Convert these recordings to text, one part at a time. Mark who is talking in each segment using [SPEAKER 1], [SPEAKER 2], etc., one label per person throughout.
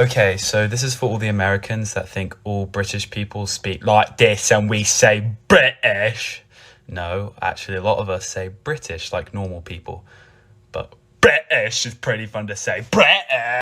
[SPEAKER 1] Okay, so this is for all the Americans that think all British people speak like this and we say British. No, actually, a lot of us say British like normal people. But British is pretty fun to say. British!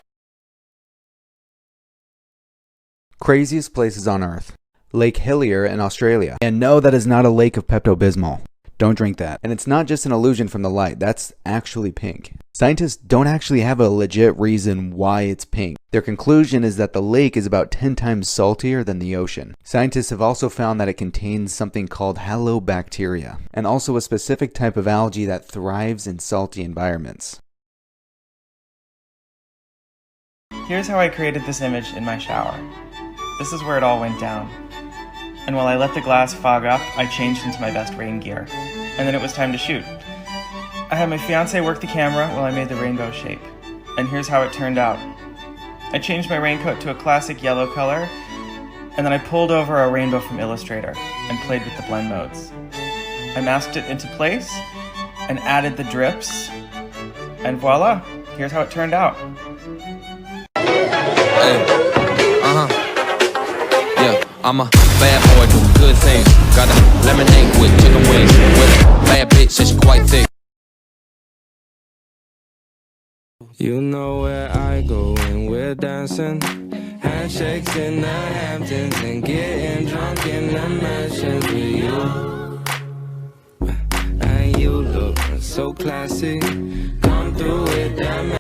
[SPEAKER 2] Craziest places on Earth. Lake Hillier in Australia. And no, that is not a lake of Pepto-Bismol. Don't drink that. And it's not just an illusion from the light. That's actually pink. Scientists don't actually have a legit reason why it's pink. Their conclusion is that the lake is about 10 times saltier than the ocean. Scientists have also found that it contains something called halobacteria, and also a specific type of algae that thrives in salty environments.
[SPEAKER 3] Here's how I created this image in my shower. This is where it all went down. And while I let the glass fog up, I changed into my best rain gear. And then it was time to shoot. I had my fiance work the camera while I made the rainbow shape. And here's how it turned out. I changed my raincoat to a classic yellow color, and then I pulled over a rainbow from Illustrator and played with the blend modes. I masked it into place and added the drips, and voila, here's how it turned out.
[SPEAKER 4] I'm a bad boy, do good things. Got a lemonade with chicken wings. With a bad bitch, she's quite thick.
[SPEAKER 5] You know where I go when we're dancing. Handshakes in the Hamptons and getting drunk in the mansions with you. And you look so classy. Come through with that.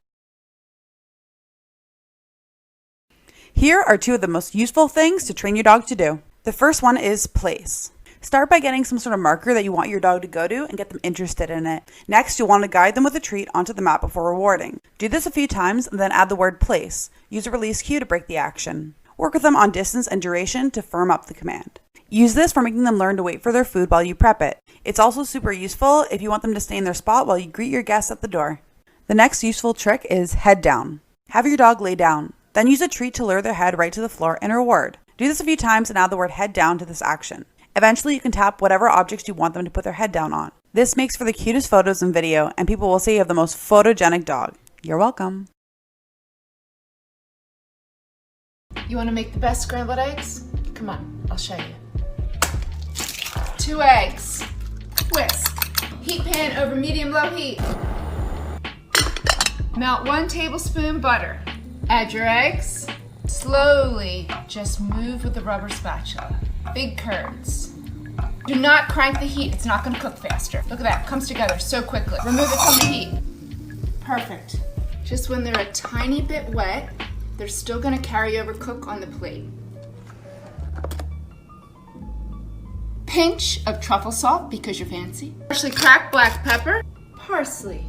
[SPEAKER 6] Here are two of the most useful things to train your dog to do. The first one is place. Start by getting some sort of marker that you want your dog to go to and get them interested in it. Next, you'll want to guide them with a treat onto the mat before rewarding. Do this a few times and then add the word place. Use a release cue to break the action. Work with them on distance and duration to firm up the command. Use this for making them learn to wait for their food while you prep it. It's also super useful if you want them to stay in their spot while you greet your guests at the door. The next useful trick is head down. Have your dog lay down. Then use a treat to lure their head right to the floor and reward. Do this a few times and add the word head down to this action. Eventually, you can tap whatever objects you want them to put their head down on. This makes for the cutest photos and video, and people will say you have the most photogenic dog. You're welcome.
[SPEAKER 7] You want to make the best scrambled eggs? Come on, I'll show you. 2 eggs. Whisk. Heat pan over medium-low heat. Melt 1 tablespoon butter. Add your eggs. Slowly, just move with the rubber spatula. Big curds. Do not crank the heat, it's not going to cook faster. Look at that, it comes together so quickly. Remove it from the heat. Perfect. Just when they're a tiny bit wet, they're still going to carry over cook on the plate. Pinch of truffle salt because you're fancy. Freshly cracked black pepper. Parsley.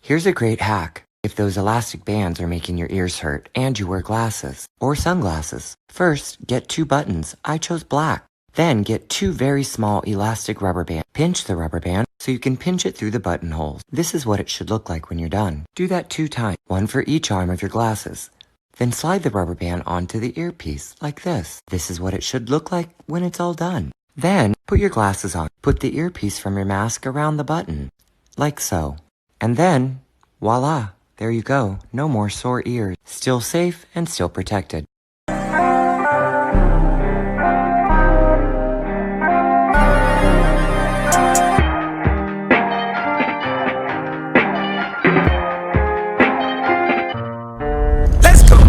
[SPEAKER 8] Here's a great hack. If those elastic bands are making your ears hurt and you wear glasses or sunglasses, first get 2 buttons. I chose black. Then get 2 very small elastic rubber bands. Pinch the rubber band so you can pinch it through the buttonholes. This is what it should look like when you're done. Do that 2 times, 1 for each arm of your glasses. Then slide the rubber band onto the earpiece like this. This is what it should look like when it's all done. Then put your glasses on. Put the earpiece from your mask around the button, like so. And then, voila, there you go. No more sore ears. Still safe and still protected.
[SPEAKER 5] Let's go.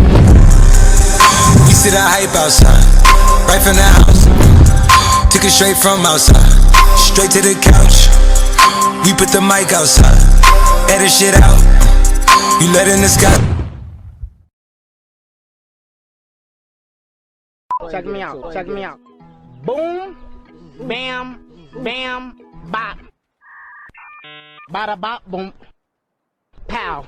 [SPEAKER 5] We see the hype outside, right from the house. Took it straight from outside, straight to the couch. We put the mic outside, edit shit out. You let in the sky.
[SPEAKER 9] Check me out, check me out. Boom, bam, bam, bop. Bada bop, boom, pow.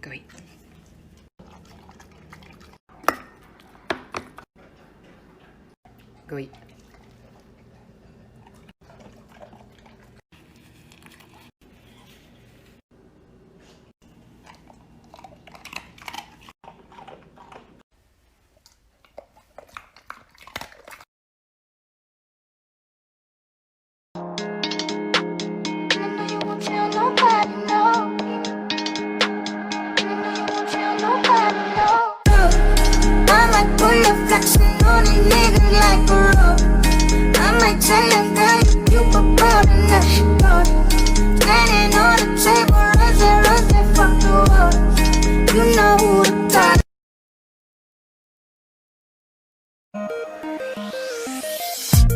[SPEAKER 10] Go eat. Go eat.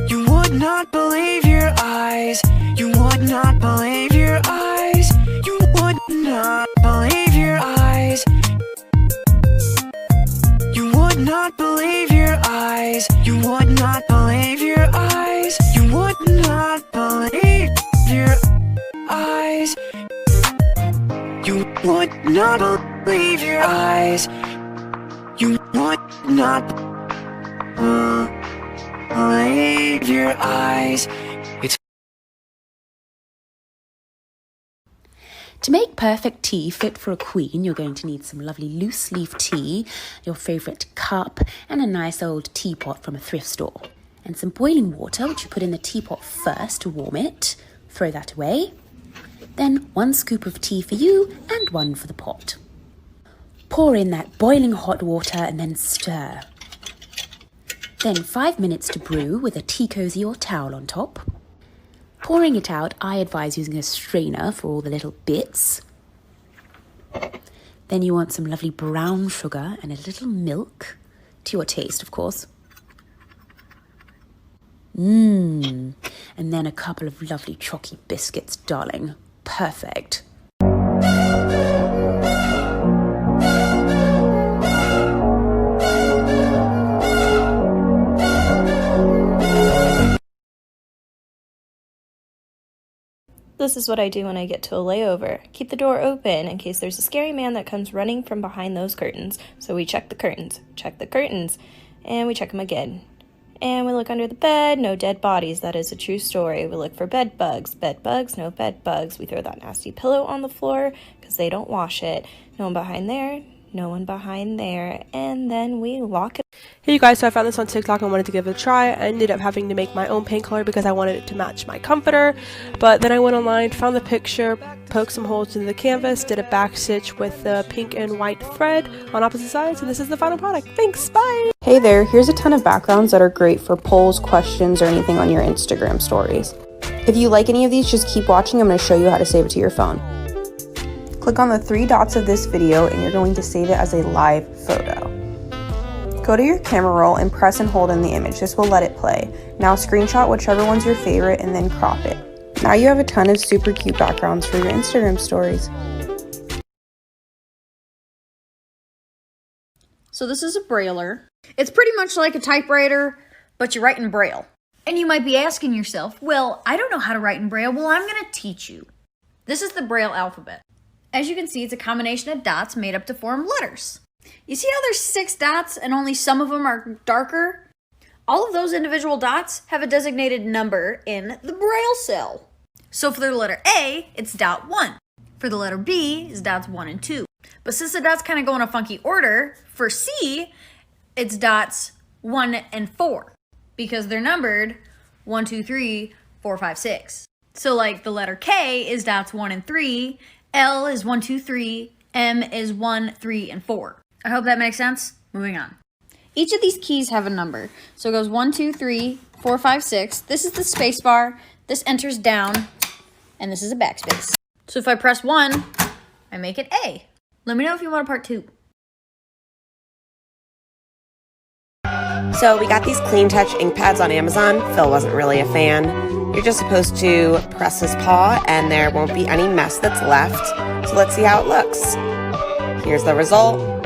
[SPEAKER 5] You would not believe your eyes. You would not believe your eyes. You would not believe your eyes. You would not believe your eyes. You would not believe your eyes. You would not believe your eyes. You would not believe your eyes. You would not believe your eyes.
[SPEAKER 10] To make perfect tea fit for a queen, you're going to need some lovely loose leaf tea, your favourite cup, and a nice old teapot from a thrift store. And some boiling water, which you put in the teapot first to warm it. Throw that away. Then 1 scoop of tea for you and 1 for the pot. Pour in that boiling hot water and then stir. Then 5 minutes to brew with a tea cozy or towel on top. Pouring it out, I advise using a strainer for all the little bits. Then you want some lovely brown sugar and a little milk, to your taste, of course. And then a couple of lovely chalky biscuits, darling. Perfect.
[SPEAKER 11] This is what I do when I get to a layover. Keep the door open in case there's a scary man that comes running from behind those curtains. So we check the curtains, and we check them again. And we look under the bed, no dead bodies, that is a true story. We look for bed bugs, no bed bugs. We throw that nasty pillow on the floor because they don't wash it. No one behind there, no one behind there, and then we lock it.
[SPEAKER 12] Hey you guys, so I found this on TikTok and wanted to give it a try. I ended up having to make my own paint color because I wanted it to match my comforter, but then I went online, found the picture, poked some holes into the canvas, did a back stitch with the pink and white thread on opposite sides, and this is the final product. Thanks, bye!
[SPEAKER 13] Hey there, here's a ton of backgrounds that are great for polls, questions, or anything on your Instagram stories. If you like any of these, just keep watching. I'm going to show you how to save it to your phone. Click on the 3 dots of this video and you're going to save it as a live photo. Go to your camera roll and press and hold in the image. This will let it play. Now screenshot whichever one's your favorite and then crop it. Now you have a ton of super cute backgrounds for your Instagram stories.
[SPEAKER 14] So this is a Brailler. It's pretty much like a typewriter, but you write in Braille. And you might be asking yourself, well, I don't know how to write in Braille. Well, I'm going to teach you. This is the Braille alphabet. As you can see, it's a combination of dots made up to form letters. You see how there's 6 dots and only some of them are darker? All of those individual dots have a designated number in the Braille cell. So for the letter A, it's dot 1. For the letter B, it's dots 1 and 2. But since the dots kind of go in a funky order, for C, it's dots 1 and 4. Because they're numbered 1, 2, 3, 4, 5, 6. So like the letter K is dots 1 and 3, L is 1, 2, 3, M is 1, 3, and 4. I hope that makes sense. Moving on. Each of these keys have a number. So it goes 1, 2, 3, 4, 5, 6. This is the space bar. This enters down. And this is a backspace. So if I press 1, I make it A. Let me know if you want a part 2.
[SPEAKER 15] So we got these Clean Touch ink pads on Amazon. Phil wasn't really a fan. You're just supposed to press his paw and there won't be any mess that's left. So let's see how it looks. Here's the result.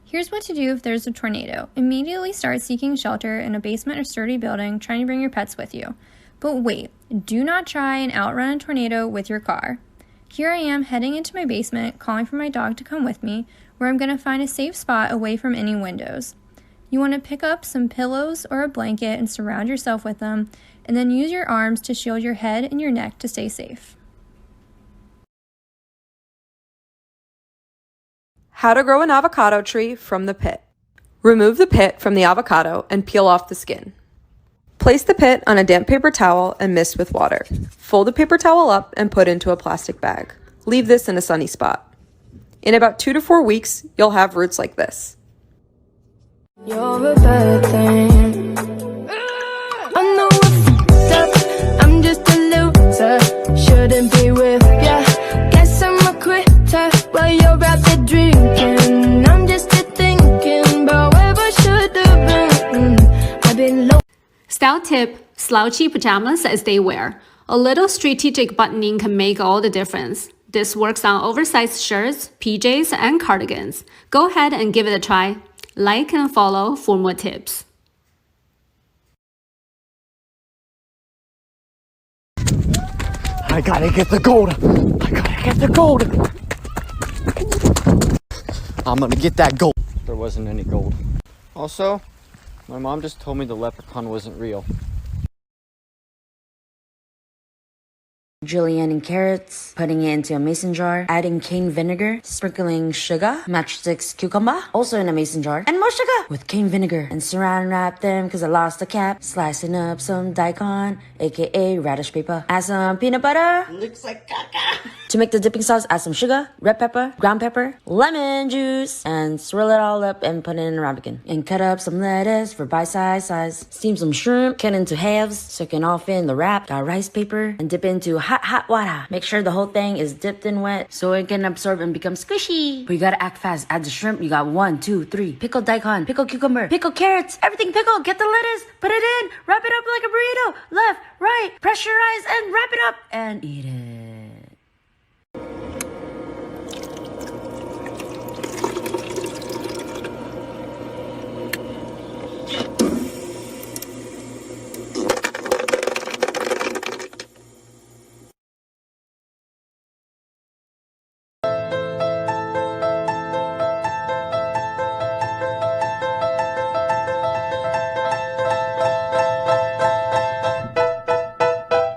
[SPEAKER 16] Here's what to do if there's a tornado. Immediately start seeking shelter in a basement or sturdy building, trying to bring your pets with you. But wait, do not try and outrun a tornado with your car. Here I am heading into my basement, calling for my dog to come with me, where I'm going to find a safe spot away from any windows. You want to pick up some pillows or a blanket and surround yourself with them, and then use your arms to shield your head and your neck to stay safe.
[SPEAKER 17] How to grow an avocado tree from the pit. Remove the pit from the avocado and peel off the skin. Place the pit on a damp paper towel and mist with water. Fold the paper towel up and put into a plastic bag. Leave this in a sunny spot. In about 2 to 4 weeks, you'll have roots like this.
[SPEAKER 18] You're a bad thing. I know I fucked up. I'm just a loser. Shouldn't be with ya. Guess I'm a quitter while you're out there drinking. I'm just here thinking about where I should have been. I've been low.
[SPEAKER 19] Style tip: slouchy pajamas as they wear. A little strategic buttoning can make all the difference. This works on oversized shirts, PJs, and cardigans. Go ahead and give it a try. Like and follow for more tips.
[SPEAKER 20] I gotta get the gold. I gotta get the gold. I'm gonna get that gold. There wasn't any gold. Also, my mom just told me the leprechaun wasn't real.
[SPEAKER 21] Julienning carrots, putting it into a mason jar, adding cane vinegar, sprinkling sugar, matchsticks cucumber, also in a mason jar, and more sugar with cane vinegar, and saran wrap them because I lost the cap, slicing up some daikon, aka radish paper, add some peanut butter, looks like caca. To make the dipping sauce, add some sugar, red pepper, ground pepper, lemon juice, and swirl it all up and put it in a ramekin. And cut up some lettuce for bite-sized size. Steam some shrimp, cut into halves, soaking off in the wrap, got rice paper, and dip into hot water. Make sure the whole thing is dipped in wet so it can absorb and become squishy. But you gotta act fast. Add the shrimp. You got 1, 2, 3. Pickled daikon, pickled cucumber, pickled carrots, everything pickled. Get the lettuce, put it in, wrap it up like a burrito. Left, right, pressurize and wrap it up and eat it.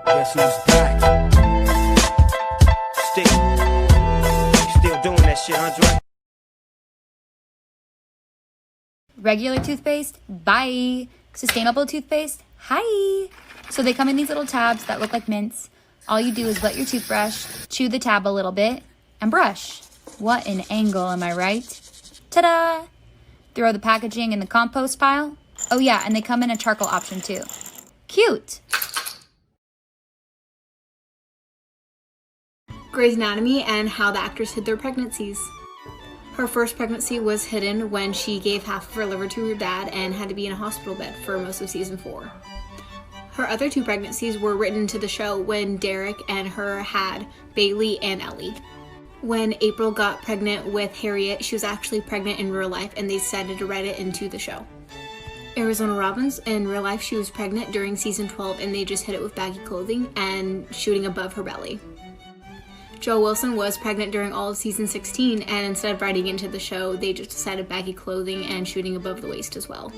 [SPEAKER 22] Guess who's back? Still doing that shit, Andre?
[SPEAKER 23] Regular toothpaste, bye. Sustainable toothpaste, hi. So they come in these little tabs that look like mints. All you do is wet your toothbrush, chew the tab a little bit, and brush. What an angle, am I right? Ta-da! Throw the packaging in the compost pile. Oh yeah, and they come in a charcoal option too. Cute!
[SPEAKER 24] Grey's Anatomy and how the actors hid their pregnancies. Her first pregnancy was hidden when she gave half of her liver to her dad and had to be in a hospital bed for most of season 4. Her other 2 pregnancies were written into the show when Derek and her had Bailey and Ellie. When April got pregnant with Harriet, she was actually pregnant in real life and they decided to write it into the show. Arizona Robbins, in real life she was pregnant during season 12 and they just hid it with baggy clothing and shooting above her belly. Jo Wilson was pregnant during all of season 16 and instead of writing into the show, they just decided baggy clothing and shooting above the waist as well.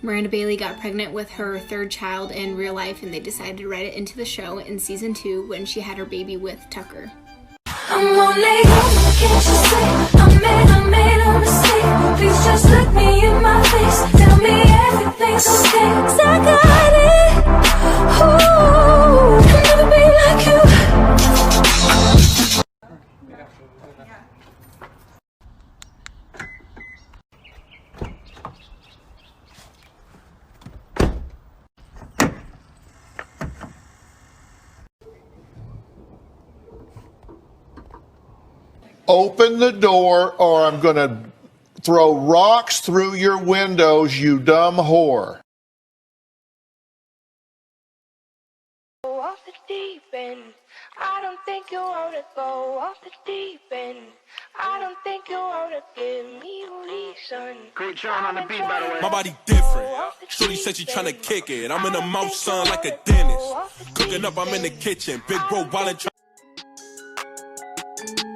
[SPEAKER 24] Miranda Bailey got pregnant with her 3rd child in real life and they decided to write it into the show in season 2 when she had her baby with Tucker.
[SPEAKER 18] I'm only human, can't you see? I made a mistake. Please just look me in my face. Tell me everything's okay. 'Cause I got it. Ooh, I'll never be like you.
[SPEAKER 25] Open the door or I'm going to throw rocks through your windows, you dumb whore.
[SPEAKER 18] Off the deep end. I don't think you wanna go off the deep end. I don't think you wanna give me a reason.
[SPEAKER 22] Great John on the beat, by the way.
[SPEAKER 26] My body different. Shorty said she tryna kick it. I'm in the mouth, son, like a dentist. Cooking up, I'm in the kitchen. Big bro, violent.
[SPEAKER 1] Bye.